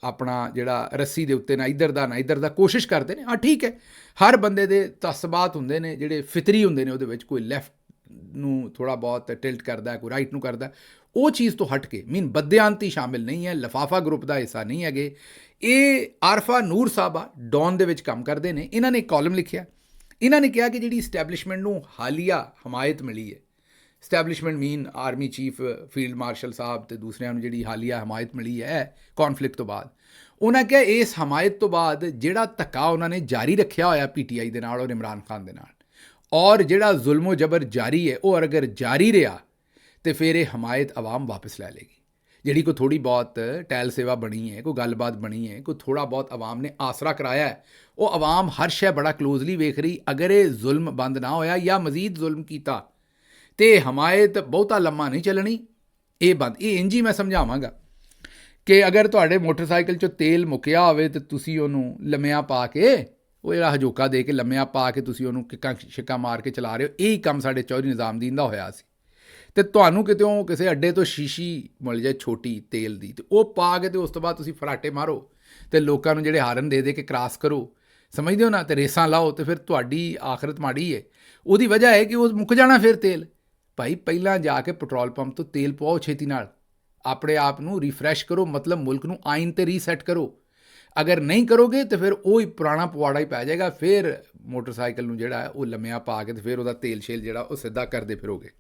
ਆਪਣਾ ਜਿਹੜਾ ਰੱਸੀ ਦੇ ਉੱਤੇ ਨਾ ਇੱਧਰ ਦਾ ਕੋਸ਼ਿਸ਼ ਕਰਦੇ ਨੇ। ਹਾਂ ਠੀਕ ਹੈ, ਹਰ ਬੰਦੇ ਦੇ ਤਸਬਾਤ ਹੁੰਦੇ ਨੇ ਜਿਹੜੇ ਫਿਤਰੀ ਹੁੰਦੇ ਨੇ, ਉਹਦੇ ਵਿੱਚ ਕੋਈ ਲੈਫਟ ਨੂੰ ਥੋੜ੍ਹਾ ਬਹੁਤ ਟਿਲਟ ਕਰਦਾ, ਕੋਈ ਰਾਈਟ ਨੂੰ ਕਰਦਾ। ਉਹ ਚੀਜ਼ ਤੋਂ ਹਟ ਕੇ ਬਦਿਆਨਤੀ ਸ਼ਾਮਿਲ ਨਹੀਂ ਹੈ, ਲਫਾਫਾ ਗਰੁੱਪ ਦਾ ਹਿੱਸਾ ਨਹੀਂ ਹੈਗੇ। ਇਹ ਆਰਿਫਾ ਨੂਰ ਸਾਹਿਬਾ ਡੌਨ ਦੇ ਵਿੱਚ ਕੰਮ ਕਰਦੇ ਨੇ। ਇਹਨਾਂ ਨੇ ਇੱਕ ਕਾਲਮ ਲਿਖਿਆ। ਇਹਨਾਂ ਨੇ ਕਿਹਾ ਕਿ ਜਿਹੜੀ ਇਸਟੈਬਲਿਸ਼ਮੈਂਟ ਨੂੰ ਹਾਲੀਆ ਹਮਾਇਤ ਮਿਲੀ ਹੈ, ਇਸਟੈਬਲਿਸ਼ਮੈਂਟ ਆਰਮੀ ਚੀਫ ਫੀਲਡ ਮਾਰਸ਼ਲ ਸਾਹਿਬ ਅਤੇ ਦੂਸਰਿਆਂ ਨੂੰ ਜਿਹੜੀ ਹਾਲੀਆ ਹਮਾਇਤ ਮਿਲੀ ਹੈ ਕੌਨਫਲਿਕਟ ਤੋਂ ਬਾਅਦ, ਉਹਨਾਂ ਕਿਹਾ ਇਸ ਹਮਾਇਤ ਤੋਂ ਬਾਅਦ ਜਿਹੜਾ ਧੱਕਾ ਉਹਨਾਂ ਨੇ ਜਾਰੀ ਰੱਖਿਆ ਹੋਇਆ PTI ਦੇ ਨਾਲ ਔਰ ਇਮਰਾਨ ਖਾਨ ਦੇ ਨਾਲ, ਔਰ ਜਿਹੜਾ ਜ਼ੁਲਮੋ ਜਬਰ ਜਾਰੀ ਹੈ ਉਹ ਅਗਰ ਜਾਰੀ ਰਿਹਾ ਤੇ ਫਿਰ ਇਹ ਹਮਾਇਤ ਆਵਾਮ ਵਾਪਸ ਲੈ ਲੇਗੀ। ਜਿਹੜੀ ਕੋਈ ਥੋੜ੍ਹੀ ਬਹੁਤ ਟਹਿਲ ਸੇਵਾ ਬਣੀ ਹੈ, ਕੋਈ ਗੱਲਬਾਤ ਬਣੀ ਹੈ, ਕੋਈ ਥੋੜ੍ਹਾ ਬਹੁਤ ਆਵਾਮ ਨੇ ਆਸਰਾ ਕਰਾਇਆ ਹੈ, ਉਹ ਆਵਾਮ ਹਰ ਸ਼ੈ ਬੜਾ ਕਲੋਜ਼ਲੀ ਵੇਖ ਰਹੀ। ਅਗਰ ਇਹ ਜ਼ੁਲਮ ਬੰਦ ਨਾ ਹੋਇਆ ਜਾਂ ਮਜ਼ੀਦ ਜ਼ੁਲਮ ਕੀਤਾ ਤੇ ਹਮਾਇਤ ਬਹੁਤਾ ਲੰਮਾ ਨਹੀਂ ਚੱਲਣੀ, ਇਹ ਬੰਦ। ਇਹ ਇੰਝ ਹੀ ਮੈਂ ਸਮਝਾਵਾਂਗਾ ਕਿ ਅਗਰ ਤੁਹਾਡੇ ਮੋਟਰਸਾਈਕਲ 'ਚੋਂ ਤੇਲ ਮੁੱਕਿਆ ਹੋਵੇ ਤਾਂ ਤੁਸੀਂ ਉਹਨੂੰ ਲੰਮਿਆਂ ਪਾ ਕੇ ਉਹ ਜਿਹੜਾ ਹਜੋਕਾ ਦੇ ਕੇ ਲੰਮਿਆਂ ਪਾ ਕੇ ਤੁਸੀਂ ਉਹਨੂੰ ਕਿੱਕਾਂ ਛਿੱਕਾਂ ਮਾਰ ਕੇ ਚਲਾ ਰਹੇ ਹੋ, ਇਹੀ ਕੰਮ ਸਾਡੇ ਚੌਧਰੀ ਨਿਜ਼ਾਮਦੀਨ ਦਾ ਹੋਇਆ ਸੀ। ਅਤੇ ਤੁਹਾਨੂੰ ਕਿਤਿਓਂ ਕਿਸੇ ਅੱਡੇ ਤੋਂ ਸ਼ੀਸ਼ੀ ਮਿਲ ਜਾਏ ਛੋਟੀ ਤੇਲ ਦੀ, ਅਤੇ ਉਹ ਪਾ ਕੇ ਅਤੇ ਉਸ ਤੋਂ ਬਾਅਦ ਤੁਸੀਂ ਫਰਾਟੇ ਮਾਰੋ ਅਤੇ ਲੋਕਾਂ ਨੂੰ ਜਿਹੜੇ ਹਾਰਨ ਦੇ ਕੇ ਕ੍ਰਾਸ ਕਰੋ, ਸਮਝਦੇ ਹੋ ਨਾ, ਅਤੇ ਰੇਸਾਂ ਲਾਓ, ਅਤੇ ਫਿਰ ਤੁਹਾਡੀ ਆਖਰਤ ਮਾੜੀ ਹੈ। ਉਹਦੀ ਵਜ੍ਹਾ ਹੈ ਕਿ ਉਹ ਮੁੱਕ ਜਾਣਾ ਫਿਰ ਤੇਲ। ਭਾਈ ਪਹਿਲਾਂ ਜਾ ਕੇ ਪੈਟਰੋਲ ਪੰਪ ਤੋਂ ਤੇਲ ਪਵਾਓ ਛੇਤੀ ਨਾਲ, ਆਪਣੇ ਆਪ ਨੂੰ ਰਿਫਰੈਸ਼ ਕਰੋ, ਮਤਲਬ ਮੁਲਕ ਨੂੰ ਆਇਨ 'ਤੇ ਰੀਸੈਟ ਕਰੋ। ਅਗਰ ਨਹੀਂ ਕਰੋਗੇ ਤਾਂ ਫਿਰ ਉਹ ਹੀ ਪੁਰਾਣਾ ਪਵਾੜਾ ਹੀ ਪੈ ਜਾਏਗਾ। ਫਿਰ ਮੋਟਰਸਾਈਕਲ ਨੂੰ ਜਿਹੜਾ ਹੈ ਉਹ ਲੰਮਿਆਂ ਪਾ ਕੇ ਅਤੇ ਫਿਰ ਉਹਦਾ ਤੇਲ ਸ਼ੇਲ ਜਿਹੜਾ ਉਹ ਸਿੱਧਾ ਕਰਦੇ ਫਿਰੋਗੇ।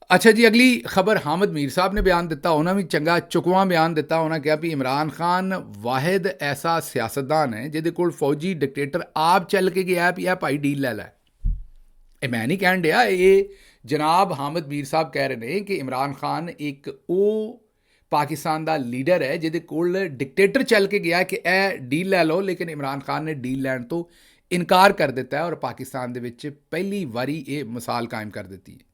ਅੱਛਾ ਜੀ, ਅਗਲੀ ਖਬਰ ਹਾਮਦ ਮੀਰ ਸਾਹਿਬ ਨੇ ਬਿਆਨ ਦਿੱਤਾ। ਉਹਨਾਂ ਵੀ ਚੰਗਾ ਚੁਕਵਾਂ ਬਿਆਨ ਦਿੱਤਾ। ਉਹਨਾਂ ਕਿਹਾ ਵੀ ਇਮਰਾਨ ਖਾਨ ਵਾਹਿਦ ਐਸਾ ਸਿਆਸਤਦਾਨ ਹੈ ਜਿਹਦੇ ਕੋਲ ਫੌਜੀ ਡਿਕਟੇਟਰ ਆਪ ਚੱਲ ਕੇ ਗਿਆ ਵੀ ਇਹ ਭਾਈ ਡੀਲ ਲੈ ਲੈ। ਇਹ ਮੈਂ ਨਹੀਂ ਕਹਿਣ ਡਿਆ, ਇਹ ਜਨਾਬ ਹਾਮਦ ਮੀਰ ਸਾਹਿਬ ਕਹਿ ਰਹੇ ਨੇ ਕਿ ਇਮਰਾਨ ਖਾਨ ਇੱਕ ਉਹ ਪਾਕਿਸਤਾਨ ਦਾ ਲੀਡਰ ਹੈ ਜਿਹਦੇ ਕੋਲ ਡਿਕਟੇਟਰ ਚੱਲ ਕੇ ਗਿਆ ਕਿ ਇਹ ਡੀਲ ਲੈ ਲਓ, ਲੇਕਿਨ ਇਮਰਾਨ ਖਾਨ ਨੇ ਡੀਲ ਲੈਣ ਤੋਂ ਇਨਕਾਰ ਕਰ ਦਿੱਤਾ ਔਰ ਪਾਕਿਸਤਾਨ ਦੇ ਵਿੱਚ ਪਹਿਲੀ ਵਾਰੀ ਇਹ ਮਿਸਾਲ ਕਾਇਮ ਕਰ ਦਿੱਤੀ ਹੈ।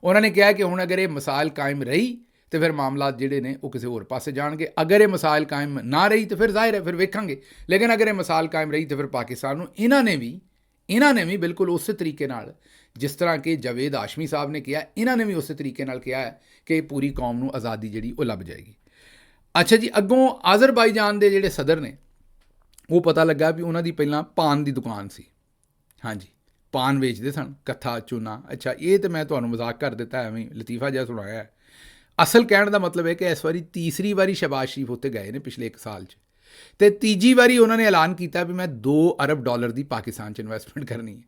ਉਹਨਾਂ ਨੇ ਕਿਹਾ ਕਿ ਹੁਣ ਅਗਰ ਇਹ ਮਿਸਾਲ ਕਾਇਮ ਰਹੀ ਤਾਂ ਫਿਰ ਮਾਮਲਾਤ ਜਿਹੜੇ ਨੇ ਉਹ ਕਿਸੇ ਹੋਰ ਪਾਸੇ ਜਾਣਗੇ। ਅਗਰ ਇਹ ਮਿਸਾਲ ਕਾਇਮ ਨਾ ਰਹੀ ਤਾਂ ਫਿਰ ਜ਼ਾਹਿਰ ਹੈ ਫਿਰ ਵੇਖਾਂਗੇ, ਲੇਕਿਨ ਅਗਰ ਇਹ ਮਿਸਾਲ ਕਾਇਮ ਰਹੀ ਤਾਂ ਫਿਰ ਪਾਕਿਸਤਾਨ ਨੂੰ ਇਹਨਾਂ ਨੇ ਵੀ ਬਿਲਕੁਲ ਉਸੇ ਤਰੀਕੇ ਨਾਲ, ਜਿਸ ਤਰ੍ਹਾਂ ਕਿ ਜਾਵੇਦ ਹਾਸ਼ਮੀ ਸਾਹਿਬ ਨੇ ਕਿਹਾ, ਇਹਨਾਂ ਨੇ ਵੀ ਉਸੇ ਤਰੀਕੇ ਨਾਲ ਕਿਹਾ ਹੈ ਕਿ ਪੂਰੀ ਕੌਮ ਨੂੰ ਆਜ਼ਾਦੀ ਜਿਹੜੀ ਉਹ ਲੱਭ ਜਾਏਗੀ। ਅੱਛਾ ਜੀ, ਅੱਗੋਂ ਆਜ਼ਰਬਾਈਜਾਨ ਦੇ ਜਿਹੜੇ ਸਦਰ ਨੇ ਉਹ ਪਤਾ ਲੱਗਾ ਵੀ ਉਹਨਾਂ ਦੀ ਪਹਿਲਾਂ ਪਾਨ ਦੀ ਦੁਕਾਨ ਸੀ। ਹਾਂਜੀ, ਪਾਨ ਵੇਚਦੇ ਸਨ, ਕੱਥਾ ਚੂਨਾ। ਅੱਛਾ, ਇਹ ਤਾਂ ਮੈਂ ਤੁਹਾਨੂੰ ਮਜ਼ਾਕ ਕਰ ਦਿੱਤਾ, ਐਵੇਂ ਲਤੀਫਾ ਜਿਹਾ ਸੁਣਾਇਆ ਹੈ। ਅਸਲ ਕਹਿਣ ਦਾ ਮਤਲਬ ਹੈ ਕਿ ਇਸ ਵਾਰੀ ਤੀਸਰੀ ਵਾਰੀ ਸ਼ਹਿਬਾਜ਼ ਸ਼ਰੀਫ ਉੱਤੇ ਗਏ ਨੇ ਪਿਛਲੇ 1 ਸਾਲ 'ਚ, ਅਤੇ ਤੀਜੀ ਵਾਰੀ ਉਹਨਾਂ ਨੇ ਐਲਾਨ ਕੀਤਾ ਵੀ ਮੈਂ $2 ਅਰਬ ਦੀ ਪਾਕਿਸਤਾਨ 'ਚ ਇਨਵੈਸਟਮੈਂਟ ਕਰਨੀ ਹੈ।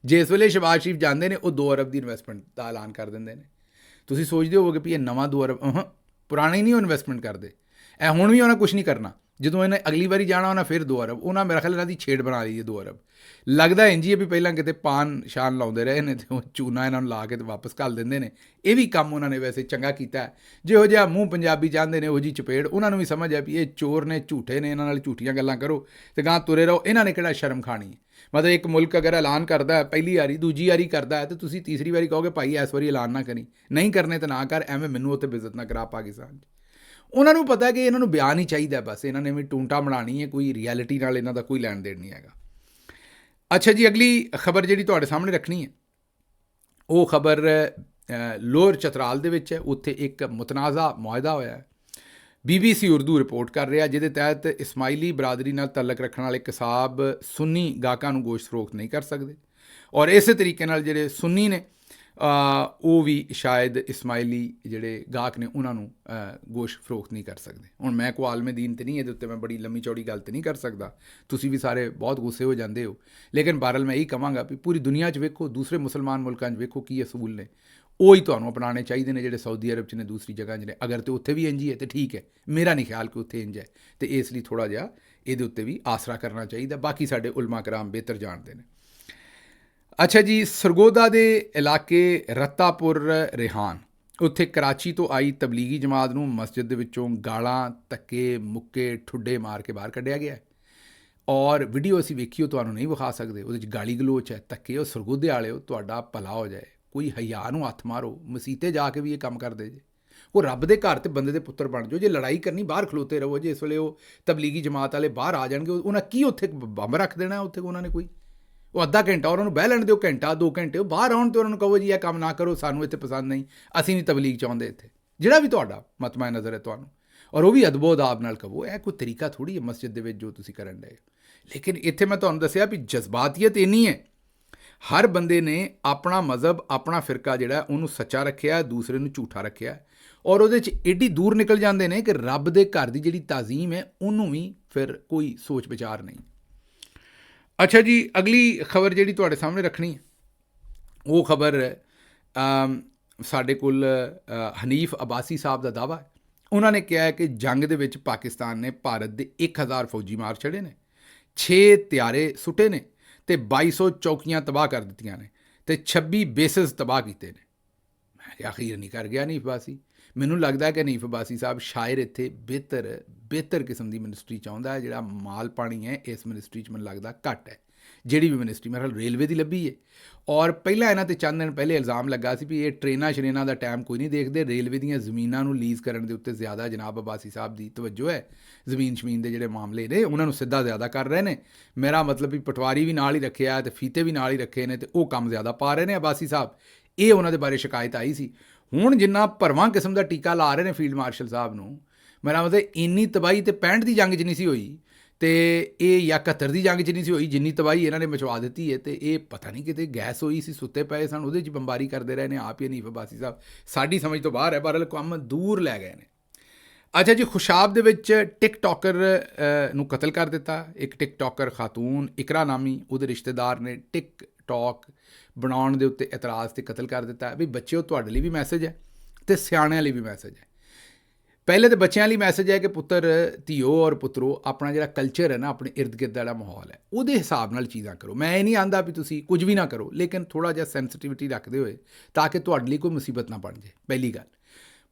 ਜਿਸ ਵੇਲੇ ਸ਼ਹਿਬਾਜ਼ ਸ਼ਰੀਫ ਜਾਂਦੇ ਨੇ ਉਹ 2 ਅਰਬ ਦੀ ਇਨਵੈਸਟਮੈਂਟ ਦਾ ਐਲਾਨ ਕਰ ਦਿੰਦੇ ਨੇ। ਤੁਸੀਂ ਸੋਚਦੇ ਹੋਵੋਗੇ ਵੀ ਇਹ ਨਵਾਂ 2 ਅਰਬ, ਪੁਰਾਣੇ ਨਹੀਂ ਉਹ ਇਨਵੈਸਟਮੈਂਟ ਕਰਦੇ। ਇਹ ਹੁਣ ਵੀ ਉਹਨਾਂ ਕੁਛ ਨਹੀਂ ਕਰਨਾ, ਜਦੋਂ ਇਹਨੇ ਅਗਲੀ ਵਾਰੀ ਜਾਣਾ ਉਹਨਾਂ ਫਿਰ 2 ਅਰਬ, ਉਹਨਾਂ ਮੇਰਾ ਖਿਆਲ ਇਹਨਾਂ ਦੀ ਛੇੜ ਬਣਾ ਲਈ ਹੈ 2 ਅਰਬ। ਲੱਗਦਾ ਇੰਝ ਹੀ ਹੈ ਵੀ ਪਹਿਲਾਂ ਕਿਤੇ ਪਾਨ ਸ਼ਾਨ ਲਾਉਂਦੇ ਰਹੇ ਨੇ ਅਤੇ ਉਹ ਚੂਨਾ ਇਹਨਾਂ ਨੂੰ ਲਾ ਕੇ ਅਤੇ ਵਾਪਸ ਘੱਲ ਦਿੰਦੇ ਨੇ। ਇਹ ਵੀ ਕੰਮ ਉਹਨਾਂ ਨੇ ਵੈਸੇ ਚੰਗਾ ਕੀਤਾ ਹੈ। ਜਿਹੋ ਜਿਹਾ ਮੂੰਹ ਪੰਜਾਬੀ ਚਾਹੁੰਦੇ ਨੇ ਉਹੋ ਜਿਹੀ ਚਪੇੜ, ਉਹਨਾਂ ਨੂੰ ਵੀ ਸਮਝ ਹੈ ਵੀ ਇਹ ਚੋਰ ਨੇ, ਝੂਠੇ ਨੇ, ਇਹਨਾਂ ਨਾਲ ਝੂਠੀਆਂ ਗੱਲਾਂ ਕਰੋ ਅਤੇ ਗਾਂ ਤੁਰੇ ਰਹੋ। ਇਹਨਾਂ ਨੇ ਕਿਹੜਾ ਸ਼ਰਮ ਖਾਣੀ ਹੈ। ਮਤਲਬ ਇੱਕ ਮੁਲਕ ਅਗਰ ਐਲਾਨ ਕਰਦਾ ਹੈ ਪਹਿਲੀ ਵਾਰੀ, ਦੂਜੀ ਵਾਰੀ ਕਰਦਾ ਹੈ, ਅਤੇ ਤੁਸੀਂ ਤੀਸਰੀ ਵਾਰੀ ਕਹੋਗੇ ਭਾਈ ਇਸ ਵਾਰੀ ਐਲਾਨ ਨਾ ਕਰੀ, ਨਹੀਂ ਕਰਨੇ ਤਾਂ ਨਾ ਕਰ, ਐਵੇਂ ਮੈਨੂੰ ਉੱਥੇ ਬੇਇੱਜ਼ਤ ਨਾ ਕਰਾ ਪਾਕਿਸਤਾਨ 'ਚ। ਉਹਨਾਂ ਨੂੰ ਪਤਾ ਕਿ ਇਹਨਾਂ ਨੂੰ ਬਿਆਨ ਹੀ ਚਾਹੀਦਾ, ਬਸ ਇਹਨਾਂ ਨੇ ਵੀ ਟੂੰਟਾ ਬਣਾਉਣੀ ਹੈ, ਕੋਈ ਰਿਐਲਿਟੀ ਨਾਲ ਇਹਨਾਂ ਦਾ ਕੋਈ ਲੈਣ ਦੇਣ ਨਹੀਂ ਹੈਗਾ। ਅੱਛਾ ਜੀ, ਅਗਲੀ ਖਬਰ ਜਿਹੜੀ ਤੁਹਾਡੇ ਸਾਹਮਣੇ ਰੱਖਣੀ ਹੈ ਉਹ ਖਬਰ ਲੋਅਰ ਚਤਰਾਲ ਦੇ ਵਿੱਚ ਹੈ। ਉੱਥੇ ਇੱਕ ਮੁਤਨਾਜ਼ਾ ਮੁਆਹਦਾ ਹੋਇਆ ਹੈ। BBC ਉਰਦੂ ਰਿਪੋਰਟ ਕਰ ਰਿਹਾ, ਜਿਹਦੇ ਤਹਿਤ ਇਸਮਾਈਲੀ ਬਰਾਦਰੀ ਨਾਲ ਤਾਲੁਕ ਰੱਖਣ ਵਾਲੇ ਕਸਾਬ ਸੁੰਨੀ ਗਾਹਕਾਂ ਨੂੰ ਗੋਸ਼ਤ ਫਰੋਖਤ ਨਹੀਂ ਕਰ ਸਕਦੇ, ਔਰ ਇਸੇ ਤਰੀਕੇ ਨਾਲ ਜਿਹੜੇ ਸੁੰਨੀ ਨੇ ਉਹ ਵੀ ਸ਼ਾਇਦ ਇਸਮਾਈਲੀ ਜਿਹੜੇ ਗਾਹਕ ਨੇ ਉਹਨਾਂ ਨੂੰ ਗੋਸ਼ਤ ਫਰੋਖਤ ਨਹੀਂ ਕਰ ਸਕਦੇ। ਹੁਣ ਮੈਂ ਕੋਈ ਆਲਮੇ ਦੀਨ ਤੇ ਨਹੀਂ, ਇਹਦੇ ਉੱਤੇ ਮੈਂ ਬੜੀ ਲੰਮੀ ਚੌੜੀ ਗੱਲ ਤਾਂ ਨਹੀਂ ਕਰ ਸਕਦਾ, ਤੁਸੀਂ ਵੀ ਸਾਰੇ ਬਹੁਤ ਗੁੱਸੇ ਹੋ ਜਾਂਦੇ ਹੋ, ਲੇਕਿਨ ਬਹਰਹਾਲ ਮੈਂ ਇਹੀ ਕਹਾਂਗਾ ਵੀ ਪੂਰੀ ਦੁਨੀਆ 'ਚ ਵੇਖੋ, ਦੂਸਰੇ ਮੁਸਲਮਾਨ ਮੁਲਕਾਂ 'ਚ ਵੇਖੋ ਕੀ ਅਸੂਲ ਨੇ, ਉਹ ਹੀ ਤੁਹਾਨੂੰ ਅਪਣਾਉਣੇ ਚਾਹੀਦੇ ਨੇ ਜਿਹੜੇ ਸਾਊਦੀ ਅਰਬ 'ਚ ਨੇ, ਦੂਸਰੀ ਜਗ੍ਹਾ 'ਚ ਨੇ। ਅਗਰ ਤਾਂ ਉੱਥੇ ਵੀ ਇੰਝ ਹੀ ਹੈ ਤਾਂ ਠੀਕ ਹੈ, ਮੇਰਾ ਨਹੀਂ ਖਿਆਲ ਕਿ ਉੱਥੇ ਇੰਝ ਹੈ, ਅਤੇ ਇਸ ਲਈ ਥੋੜ੍ਹਾ ਜਿਹਾ ਇਹਦੇ ਉੱਤੇ ਵੀ ਆਸਰਾ ਕਰਨਾ ਚਾਹੀਦਾ। ਬਾਕੀ ਸਾਡੇ ਉਲਮਾ ਕਰਾਮ ਬਿਹਤਰ ਜਾਣਦੇ ਨੇ। ਅੱਛਾ ਜੀ, ਸਰਗੋਦਾ ਦੇ ਇਲਾਕੇ ਰਤਾਪੁਰ ਰਿਹਾਨ, ਉੱਥੇ ਕਰਾਚੀ ਤੋਂ ਆਈ ਤਬਲੀਗੀ ਜਮਾਤ ਨੂੰ ਮਸਜਿਦ ਦੇ ਵਿੱਚੋਂ ਗਾਲਾਂ, ਧੱਕੇ, ਮੁੱਕੇ, ਠੁੱਡੇ ਮਾਰ ਕੇ ਬਾਹਰ ਕੱਢਿਆ ਗਿਆ, ਔਰ ਵੀਡੀਓ ਅਸੀਂ ਵੇਖੀ, ਉਹ ਤੁਹਾਨੂੰ ਨਹੀਂ ਵਿਖਾ ਸਕਦੇ, ਉਹਦੇ 'ਚ ਗਾਲੀ ਗਲੋਚ ਹੈ, ਧੱਕੇ। ਉਹ ਸਰਗੋਦੇ ਵਾਲਿਓ, ਤੁਹਾਡਾ ਭਲਾ ਹੋ ਜਾਏ, ਕੋਈ ਹਯਾ ਨੂੰ ਹੱਥ ਮਾਰੋ। ਮਸੀਤੇ ਜਾ ਕੇ ਵੀ ਇਹ ਕੰਮ ਕਰਦੇ ਜੇ, ਉਹ ਰੱਬ ਦੇ ਘਰ ਤੇ ਬੰਦੇ ਦੇ ਪੁੱਤਰ ਬਣ ਜਾਓ। ਜੇ ਲੜਾਈ ਕਰਨੀ ਬਾਹਰ ਖਲੋਤੇ ਰਹੋ। ਜੇ ਇਸ ਵੇਲੇ ਉਹ ਤਬਲੀਗੀ ਜਮਾਤ ਵਾਲੇ ਬਾਹਰ ਆ ਜਾਣਗੇ, ਉਹਨਾਂ ਕੀ ਉੱਥੇ ਬੰਬ ਰੱਖ ਦੇਣਾ ਉੱਥੇ ਉਹਨਾਂ ਨੇ? ਕੋਈ ਉਹ ਅੱਧਾ ਘੰਟਾ ਉਹਨਾਂ ਨੂੰ ਬਹਿ ਲੈਣ ਦਿਓ, ਘੰਟਾ 2 ਘੰਟੇ, ਉਹ ਬਾਹਰ ਆਉਣ ਅਤੇ ਉਹਨਾਂ ਨੂੰ ਕਹੋ ਜੀ ਇਹ ਕੰਮ ਨਾ ਕਰੋ, ਸਾਨੂੰ ਇੱਥੇ ਪਸੰਦ ਨਹੀਂ, ਅਸੀਂ ਨਹੀਂ ਤਬਲੀਗ ਚਾਹੁੰਦੇ ਇੱਥੇ, ਜਿਹੜਾ ਵੀ ਤੁਹਾਡਾ ਮਤਮਾ ਨਜ਼ਰ ਹੈ ਤੁਹਾਨੂੰ, ਔਰ ਉਹ ਵੀ ਅਦਬੋ ਅਦਾਬ ਨਾਲ ਕਹੋ। ਇਹ ਕੋਈ ਤਰੀਕਾ ਥੋੜ੍ਹੀ ਹੈ ਮਸਜਿਦ ਦੇ ਵਿੱਚ ਜੋ ਤੁਸੀਂ ਕਰਨ ਡਏ। ਲੇਕਿਨ ਇੱਥੇ ਮੈਂ ਤੁਹਾਨੂੰ ਦੱਸਿਆ ਵੀ ਜਜ਼ਬਾਤੀਅਤ ਇੰਨੀ ਹੈ, ਹਰ ਬੰਦੇ ਨੇ ਆਪਣਾ ਮਜ਼ਹਬ, ਆਪਣਾ ਫਿਰਕਾ ਜਿਹੜਾ ਉਹਨੂੰ ਸੱਚਾ ਰੱਖਿਆ, ਦੂਸਰੇ ਨੂੰ ਝੂਠਾ ਰੱਖਿਆ, ਔਰ ਉਹਦੇ 'ਚ ਐਡੀ ਦੂਰ ਨਿਕਲ ਜਾਂਦੇ ਨੇ ਕਿ ਰੱਬ ਦੇ ਘਰ ਦੀ ਜਿਹੜੀ ਤਾਜ਼ੀਮ ਹੈ ਉਹਨੂੰ ਵੀ ਫਿਰ ਕੋਈ ਸੋਚ ਵਿਚਾਰ ਨਹੀਂ। ਅੱਛਾ ਜੀ, ਅਗਲੀ ਖਬਰ ਜਿਹੜੀ ਤੁਹਾਡੇ ਸਾਹਮਣੇ ਰੱਖਣੀ ਹੈ ਉਹ ਖਬਰ ਸਾਡੇ ਕੋਲ ਹਨੀਫ ਅਬਾਸੀ ਸਾਹਿਬ ਦਾ ਦਾਅਵਾ ਹੈ। ਉਹਨਾਂ ਨੇ ਕਿਹਾ ਹੈ ਕਿ ਜੰਗ ਦੇ ਵਿੱਚ ਪਾਕਿਸਤਾਨ ਨੇ ਭਾਰਤ ਦੇ 1000 ਫੌਜੀ ਮਾਰ ਛੜੇ ਨੇ, 6 ਤਿਆਰੇ ਸੁੱਟੇ ਨੇ, ਅਤੇ 2200 ਚੌਕੀਆਂ ਤਬਾਹ ਕਰ ਦਿੱਤੀਆਂ ਨੇ, ਅਤੇ 26 ਬੇਸਿਸ ਤਬਾਹ ਕੀਤੇ ਨੇ। ਮੈਂ ਅਖੀਰ ਨਹੀਂ ਕਰ ਗਿਆ ਹਨੀਫ ਅਬਾਸੀ। ਮੈਨੂੰ ਲੱਗਦਾ ਕਿ ਹਨੀਫ ਅਬਾਸੀ ਸਾਹਿਬ ਸ਼ਾਇਰ ਇੱਥੇ ਬਿਹਤਰ ਕਿਸਮ ਦੀ ਮਿਨਿਸਟਰੀ ਚਾਹੁੰਦਾ ਹੈ। ਜਿਹੜਾ ਮਾਲ ਪਾਣੀ ਹੈ ਇਸ ਮਿਨਿਸਟਰੀ 'ਚ ਮੈਨੂੰ ਲੱਗਦਾ ਘੱਟ ਹੈ। ਜਿਹੜੀ ਵੀ ਮਿਨਿਸਟਰੀ ਮੇਰੇ ਖਿਆਲ ਰੇਲਵੇ ਦੀ ਲੱਭੀ ਹੈ। ਔਰ ਪਹਿਲਾਂ ਇਹਨਾਂ 'ਤੇ ਚੰਦ ਦਿਨ ਪਹਿਲੇ ਇਲਜ਼ਾਮ ਲੱਗਾ ਸੀ ਵੀ ਇਹ ਟ੍ਰੇਨਾਂ ਸ਼ਰੇਨਾਂ ਦਾ ਟਾਈਮ ਕੋਈ ਨਹੀਂ ਦੇਖਦੇ, ਰੇਲਵੇ ਦੀਆਂ ਜ਼ਮੀਨਾਂ ਨੂੰ ਲੀਜ਼ ਕਰਨ ਦੇ ਉੱਤੇ ਜ਼ਿਆਦਾ ਜਨਾਬ ਅਬਾਸੀ ਸਾਹਿਬ ਦੀ ਤਵੱਜੋ ਹੈ। ਜ਼ਮੀਨ ਸ਼ਮੀਨ ਦੇ ਜਿਹੜੇ ਮਾਮਲੇ ਨੇ ਉਹਨਾਂ ਨੂੰ ਸਿੱਧਾ ਜ਼ਿਆਦਾ ਕਰ ਰਹੇ ਨੇ। ਮੇਰਾ ਮਤਲਬ ਵੀ ਪਟਵਾਰੀ ਵੀ ਨਾਲ ਹੀ ਰੱਖਿਆ ਅਤੇ ਫੀਤੇ ਵੀ ਨਾਲ ਹੀ ਰੱਖੇ ਨੇ, ਅਤੇ ਉਹ ਕੰਮ ਜ਼ਿਆਦਾ ਪਾ ਰਹੇ ਨੇ ਅਬਾਸੀ ਸਾਹਿਬ। ਇਹ ਉਹਨਾਂ ਦੇ ਬਾਰੇ ਸ਼ਿਕਾਇਤ ਆਈ ਸੀ। ਹੁਣ ਜਿੰਨਾ ਭਰਵਾਂ ਕਿਸਮ ਦਾ ਟੀਕਾ ਲਾ ਰਹੇ ਨੇ ਫੀਲਡ ਮਾਰਸ਼ਲ ਸਾਹਿਬ ਨੂੰ, ਮੇਰਾ ਮਤਲਬ ਇੰਨੀ ਤਬਾਹੀ ਤੇ 65 ਦੀ ਜੰਗ 'ਚ ਨਹੀਂ ਸੀ ਹੋਈ, ਅਤੇ ਇਹ ਜਾਂ 71 ਦੀ ਜੰਗ 'ਚ ਨਹੀਂ ਸੀ ਹੋਈ ਜਿੰਨੀ ਤਬਾਹੀ ਇਹਨਾਂ ਨੇ ਮਚਵਾ ਦਿੱਤੀ ਹੈ। ਅਤੇ ਇਹ ਪਤਾ ਨਹੀਂ ਕਿਤੇ ਗੈਸ ਹੋਈ ਸੀ, ਸੁੱਤੇ ਪਏ ਸਨ, ਉਹਦੇ 'ਚ ਬੰਬਾਰੀ ਕਰਦੇ ਰਹੇ ਨੇ ਆਪ ਹੀ ਹਨੀਫ ਅਬਾਸੀ ਸਾਹਿਬ। ਸਾਡੀ ਸਮਝ ਤੋਂ ਬਾਹਰ ਹੈ, ਬਹਰਹਾਲ ਕੰਮ ਦੂਰ ਲੈ ਗਏ ਨੇ। ਅੱਛਾ ਜੀ, ਖੁਸ਼ਾਬ ਦੇ ਵਿੱਚ ਟਿਕਟੋਕਰ ਨੂੰ ਕਤਲ ਕਰ ਦਿੱਤਾ। ਇੱਕ ਟਿਕਟੋਕਰ ਖਾਤੂਨ ਇਕਰਾ ਨਾਮੀ, ਉਹਦੇ ਰਿਸ਼ਤੇਦਾਰ ਨੇ ਟਿਕਟੋਕ ਬਣਾਉਣ ਦੇ ਉੱਤੇ ਇਤਰਾਜ਼ ਤੇ ਕਤਲ ਕਰ ਦਿੱਤਾ। ਵੀ ਬੱਚਿਓ, ਤੁਹਾਡੇ ਲਈ ਵੀ ਮੈਸੇਜ ਹੈ ਅਤੇ ਸਿਆਣਿਆਂ ਲਈ ਵੀ ਮੈਸੇਜ ਹੈ। ਪਹਿਲੇ ਤਾਂ ਬੱਚਿਆਂ ਲਈ ਮੈਸੇਜ ਹੈ ਕਿ ਪੁੱਤਰ ਧੀਓ ਔਰ ਪੁੱਤਰੋ, ਆਪਣਾ ਜਿਹੜਾ ਕਲਚਰ ਹੈ ਨਾ, ਆਪਣੇ ਇਰਦ ਗਿਰਦ ਦਾ ਜਿਹੜਾ ਮਾਹੌਲ ਹੈ, ਉਹਦੇ ਹਿਸਾਬ ਨਾਲ ਚੀਜ਼ਾਂ ਕਰੋ। ਮੈਂ ਇਹ ਨਹੀਂ ਆਂਦਾ ਵੀ ਤੁਸੀਂ ਕੁਝ ਵੀ ਨਾ ਕਰੋ, ਲੇਕਿਨ ਥੋੜ੍ਹਾ ਜਿਹਾ ਸੈਂਸਿਟਿਵਿਟੀ ਰੱਖਦੇ ਹੋਏ, ਤਾਂ ਕਿ ਤੁਹਾਡੇ ਲਈ ਕੋਈ ਮੁਸੀਬਤ ਨਾ ਬਣ ਜਾਏ। ਪਹਿਲੀ ਗੱਲ,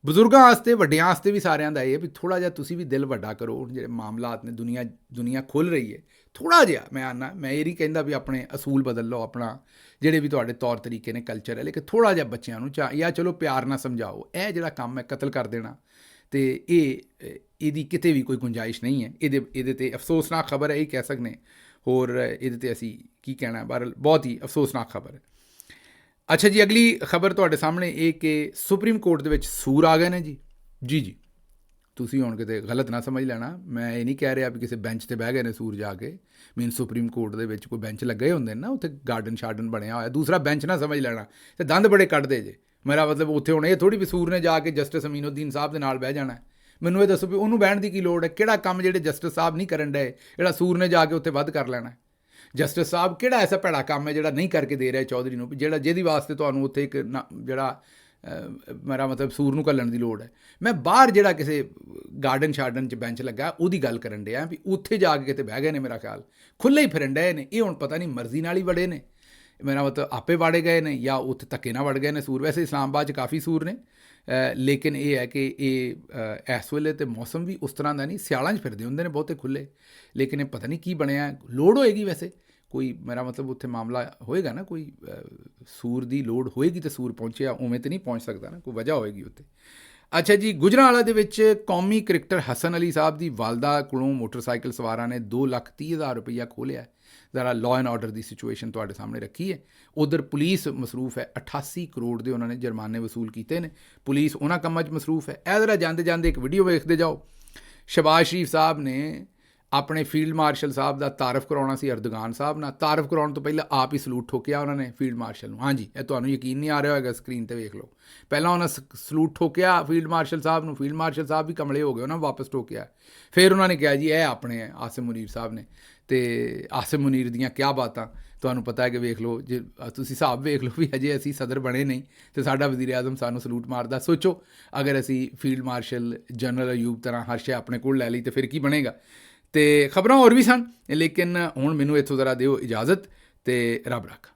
ਬਜ਼ੁਰਗਾਂ ਵਾਸਤੇ, ਵੱਡਿਆਂ ਵਾਸਤੇ ਵੀ ਸਾਰਿਆਂ ਦਾ ਇਹ ਵੀ ਥੋੜ੍ਹਾ ਜਿਹਾ ਤੁਸੀਂ ਵੀ ਦਿਲ ਵੱਡਾ ਕਰੋ। ਹੁਣ ਜਿਹੜੇ ਮਾਮਲਾਤ ਨੇ, ਦੁਨੀਆ ਖੁੱਲ੍ਹ ਰਹੀ ਹੈ, ਥੋੜ੍ਹਾ ਜਿਹਾ ਮੈਂ ਇਹ ਨਹੀਂ ਕਹਿੰਦਾ ਵੀ ਆਪਣੇ ਅਸੂਲ ਬਦਲ ਲਓ, ਆਪਣਾ ਜਿਹੜੇ ਵੀ ਤੁਹਾਡੇ ਤੌਰ ਤਰੀਕੇ ਨੇ, ਕਲਚਰ ਹੈ, ਲੇਕਿਨ ਥੋੜ੍ਹਾ ਜਿਹਾ ਬੱਚਿਆਂ ਨੂੰ ਜਾਂ ਚਲੋ ਪਿਆਰ ਨਾਲ ਸਮਝਾਓ। ਇਹ ਜਿਹੜਾ ਕੰਮ ਹੈ ਕਤਲ ਕਰ ਦੇਣਾ, ਅਤੇ ਇਹਦੀ ਕਿਤੇ ਵੀ ਕੋਈ ਗੁੰਜਾਇਸ਼ ਨਹੀਂ ਹੈ। ਇਹਦੇ 'ਤੇ ਅਫਸੋਸਨਾਕ ਖਬਰ ਹੈ, ਇਹ ਕਹਿ ਸਕਦੇ। ਹੋਰ ਇਹਦੇ 'ਤੇ ਅਸੀਂ ਕੀ ਕਹਿਣਾ, ਬਹਰਹਾਲ ਬਹੁਤ ਹੀ ਅਫਸੋਸਨਾਕ ਖਬਰ ਹੈ। ਅੱਛਾ ਜੀ, ਅਗਲੀ ਖਬਰ ਤੁਹਾਡੇ ਸਾਹਮਣੇ ਇਹ ਕਿ ਸੁਪਰੀਮ ਕੋਰਟ ਦੇ ਵਿੱਚ ਸੂਰ ਆ ਗਏ ਨੇ ਜੀ। ਜੀ ਤੁਸੀਂ ਹੁਣ ਕਿਤੇ ਗਲਤ ਨਾ ਸਮਝ ਲੈਣਾ, ਮੈਂ ਇਹ ਨਹੀਂ ਕਹਿ ਰਿਹਾ ਵੀ ਕਿਸੇ ਬੈਂਚ 'ਤੇ ਬਹਿ ਗਏ ਨੇ ਸੂਰ ਜਾ ਕੇ। ਸੁਪਰੀਮ ਕੋਰਟ ਦੇ ਵਿੱਚ ਕੋਈ ਬੈਂਚ ਲੱਗੇ ਹੁੰਦੇ ਨੇ ਨਾ, ਉੱਥੇ ਗਾਰਡਨ ਸ਼ਾਰਡਨ ਬਣਿਆ ਹੋਇਆ, ਦੂਸਰਾ ਬੈਂਚ ਨਾ ਸਮਝ ਲੈਣਾ, ਅਤੇ ਦੰਦ ਬੜੇ ਕੱਢਦੇ ਜੇ। ਮੇਰਾ ਮਤਲਬ ਉੱਥੇ ਹੁਣ ਇਹ ਥੋੜ੍ਹੀ ਵੀ ਸੂਰ ਨੇ ਜਾ ਕੇ ਜਸਟਿਸ ਅਮੀਨੁੱਦੀਨ ਸਾਹਿਬ ਦੇ ਨਾਲ ਬਹਿ ਜਾਣਾ। ਮੈਨੂੰ ਇਹ ਦੱਸੋ ਵੀ ਉਹਨੂੰ ਬਹਿਣ ਦੀ ਕੀ ਲੋੜ ਹੈ? ਕਿਹੜਾ ਕੰਮ ਜਿਹੜੇ ਜਸਟਿਸ ਸਾਹਿਬ ਨਹੀਂ ਕਰਨ ਡਏ, ਜਿਹੜਾ ਸੂਰ ਨੇ ਜਾ ਕੇ ਉੱਥੇ ਵੱਧ ਕਰ ਲੈਣਾ? ਜਸਟਿਸ ਸਾਹਿਬ ਕਿਹੜਾ ਐਸਾ ਭੈੜਾ ਕੰਮ ਹੈ ਜਿਹੜਾ ਨਹੀਂ ਕਰਕੇ ਦੇ ਰਿਹਾ ਚੌਧਰੀ ਨੂੰ, ਜਿਹਦੀ ਵਾਸਤੇ ਤੁਹਾਨੂੰ ਉੱਥੇ ਇੱਕ ਜਿਹੜਾ ਮੇਰਾ ਮਤਲਬ ਸੂਰ ਨੂੰ ਘੱਲਣ ਦੀ ਲੋੜ ਹੈ? ਮੈਂ ਬਾਹਰ ਜਿਹੜਾ ਕਿਸੇ ਗਾਰਡਨ ਸ਼ਾਰਡਨ 'ਚ ਬੈਂਚ ਲੱਗਾ ਉਹਦੀ ਗੱਲ ਕਰਨ ਡਿਆ ਵੀ ਉੱਥੇ ਜਾ ਕੇ ਕਿਤੇ ਬਹਿ ਗਏ ਨੇ। ਮੇਰਾ ਖਿਆਲ ਖੁੱਲ੍ਹੇ ਹੀ ਫਿਰਨ ਡਏ ਨੇ। ਇਹ ਹੁਣ ਪਤਾ ਨਹੀਂ ਮਰਜ਼ੀ ਨਾਲ ਹੀ ਵੜੇ ਨੇ, ਮੇਰਾ ਮਤਲਬ ਆਪੇ ਵਾੜੇ ਗਏ ਨੇ ਜਾਂ ਉੱਥੇ ਧੱਕੇ ਨਾਲ ਵੜ ਗਏ ਨੇ ਸੂਰ। ਵੈਸੇ ਇਸਲਾਮਾਬਾਦ 'ਚ ਕਾਫੀ ਸੂਰ ਨੇ, ਲੇਕਿਨ ਇਹ ਹੈ ਕਿ ਇਹ ਇਸ ਵੇਲੇ ਤਾਂ ਮੌਸਮ ਵੀ ਉਸ ਤਰ੍ਹਾਂ ਦਾ ਨਹੀਂ, ਸਿਆਲਾਂ 'ਚ ਫਿਰਦੇ ਹੁੰਦੇ ਨੇ ਬਹੁਤੇ ਖੁੱਲ੍ਹੇ, ਲੇਕਿਨ ਇਹ ਪਤਾ ਨਹੀਂ ਕੀ ਬਣਿਆ। ਲੋੜ ਹੋਏਗੀ ਵੈਸੇ ਕੋਈ, ਮੇਰਾ ਮਤਲਬ ਉੱਥੇ ਮਾਮਲਾ ਹੋਏਗਾ ਨਾ, ਕੋਈ ਸੂਰ ਦੀ ਲੋੜ ਹੋਏਗੀ ਤਾਂ ਸੂਰ ਪਹੁੰਚਿਆ, ਉਵੇਂ ਤਾਂ ਨਹੀਂ ਪਹੁੰਚ ਸਕਦਾ ਨਾ, ਕੋਈ ਵਜ੍ਹਾ ਹੋਏਗੀ ਉੱਥੇ। ਅੱਛਾ ਜੀ, ਗੁਜਰਾਂਵਾਲਾ ਦੇ ਵਿੱਚ ਕੌਮੀ ਕ੍ਰਿਕਟਰ ਹਸਨ ਅਲੀ ਸਾਹਿਬ ਦੀ ਵਾਲਦਾ ਕੋਲੋਂ ਮੋਟਰਸਾਈਕਲ ਸਵਾਰਾਂ ਨੇ 2,30,000 ਰੁਪਈਆ ਖੋਹਲਿਆ। ਜ਼ਰਾ law and order the situation ਤੁਹਾਡੇ ਸਾਹਮਣੇ ਰੱਖੀ ਹੈ। ਉਧਰ ਪੁਲਿਸ ਮਸਰੂਫ ਹੈ, 88 ਕਰੋੜ ਦੇ ਉਹਨਾਂ ਨੇ ਜੁਰਮਾਨੇ ਵਸੂਲ ਕੀਤੇ ਨੇ। ਪੁਲਿਸ ਉਹਨਾਂ ਕੰਮਾਂ 'ਚ ਮਸਰੂਫ ਹੈ। ਇਹ ਜ਼ਰਾ ਜਾਂਦੇ ਜਾਂਦੇ ਇੱਕ ਵੀਡੀਓ ਵੇਖਦੇ ਜਾਓ। ਸ਼ਹਬਾਜ਼ ਸ਼ਰੀਫ ਸਾਹਿਬ ਨੇ ਆਪਣੇ ਫੀਲਡ ਮਾਰਸ਼ਲ ਸਾਹਿਬ ਦਾ ਤਾਰਫ ਕਰਾਉਣਾ ਸੀ ਅਰਦੋਗਾਨ ਸਾਹਿਬ ਨਾਲ। ਤਾਰਫ ਕਰਾਉਣ ਤੋਂ ਪਹਿਲਾਂ ਆਪ ਹੀ ਸਲੂਟ ਠੋਕਿਆ ਉਹਨਾਂ ਨੇ ਫੀਲਡ ਮਾਰਸ਼ਲ ਨੂੰ। ਹਾਂਜੀ, ਇਹ ਤੁਹਾਨੂੰ ਯਕੀਨ ਨਹੀਂ ਆ ਰਿਹਾ ਹੋਏਗਾ, ਸਕਰੀਨ 'ਤੇ ਵੇਖ ਲਓ। ਪਹਿਲਾਂ ਉਹਨਾਂ ਸਲੂਟ ਠੋਕਿਆ ਫੀਲਡ ਮਾਰਸ਼ਲ ਸਾਹਿਬ ਨੂੰ, ਫੀਲਡ ਮਾਰਸ਼ਲ ਸਾਹਿਬ ਵੀ ਕਮਲੇ ਹੋ ਗਏ, ਉਹਨਾਂ ਵਾਪਸ ਠੋਕਿਆ। ਫਿਰ ਉਹਨਾਂ ਨੇ ਕਿਹਾ ਜੀ ਇਹ ਆਪਣੇ ਆਸਿਮ ਮੁਨੀਰ ਸਾਹਿਬ ਨੇ, ਅਤੇ ਆਸਿਮ ਮੁਨੀਰ ਦੀਆਂ ਕਿਆ ਬਾਤਾਂ ਤੁਹਾਨੂੰ ਪਤਾ ਹੈ ਕਿ ਵੇਖ ਲਓ, ਜੇ ਤੁਸੀਂ ਹਿਸਾਬ ਵੇਖ ਲਓ ਵੀ ਅਜੇ ਅਸੀਂ ਸਦਰ ਬਣੇ ਨਹੀਂ ਅਤੇ ਸਾਡਾ ਵਜ਼ੀਰ ਆਜ਼ਮ ਸਾਨੂੰ ਸਲੂਟ ਮਾਰਦਾ। ਸੋਚੋ ਅਗਰ ਅਸੀਂ ਫੀਲਡ ਮਾਰਸ਼ਲ ਜਨਰਲ ਅਯੂਬ ਤਰ੍ਹਾਂ ਹਰ ਸ਼ੈ ਆਪਣੇ ਕੋਲ ਲੈ ਲਈ ਤਾਂ ਫਿਰ ਕੀ ਬਣੇਗਾ। ਅਤੇ ਖਬਰਾਂ ਹੋਰ ਵੀ ਸਨ, ਲੇਕਿਨ ਹੁਣ ਮੈਨੂੰ ਇੱਥੋਂ ਜ਼ਰਾ ਦਿਓ ਇਜਾਜ਼ਤ, ਅਤੇ ਰੱਬ ਰੱਖਾ।